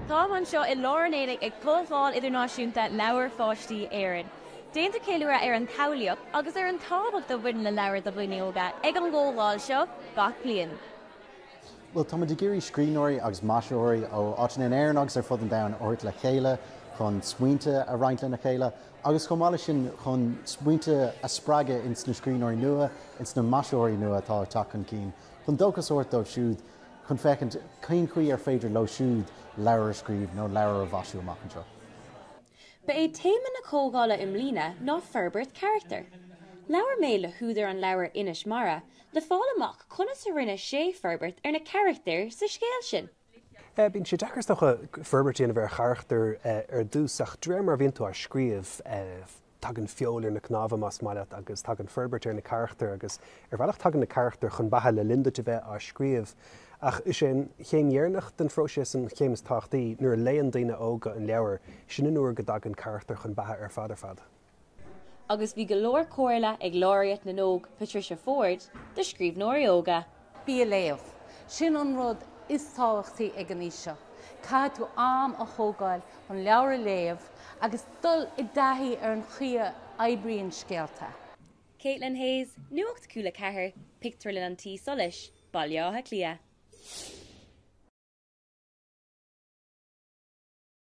Tá an seo I láranéideach ag Comhdháil Idirnáisiúnta Leabhair pháistí éireann. Déanta céileadh an tauilleadh agus an tábhacht do bhuiin le leabhar do bhuine óga ag an ggóháil seo gach bliain. Well, tá de géirí scríbhneoirí agus maisiúirí ó áitin in éireann agus ar fud an domhan ort le chéile chun smuointe a roinnt le chéile agus chomáile sin chun smuointe a spreagadh ins na scríbhneoirí nua ins na maisiúirí nua atá teach an cín. Chun dóchas ort dó siúd chun feiceant cén chuí ar féidir lo siúd leabhar scríb nó leabhar a bhaisiú amach anseo. Ba é téime na cógála im lína ná ferbert character. Leabhar mé le húdar an leabhar inis mara, le fáil amach chuna sa rinne sé ferbert ar na character sa scéal sin. Bín sé dechars doch a ferbertíana bhar charachtar ar dúsach dréir mar bhíonn tú a scríomh tagan feolir na cnáfa más maiile agus tagan ferbert ar na charachtar agus ar bhealach tagan na charachtar chun bathe le linda de bheith a scríomh. Ach is sin chéimdhearnach den froise san chéimes táchtaí nuair léon daoine óga an leabhar sin nuair go dagan charachtar chun bathe ar fad. Agus bhí go leor cóirla ag láiriat na nóg Patricia Ford de scríbhneoirí óga. Bí a léamh, sin an rud is táhachtaí ag an íseo. Cadú am a thógáil an leabhar léamh agus dul I dtaithí ar an chia eibríonn scéalta. Katelyn Nuacht Cúla4, picture le an tí solis, bailátha clia.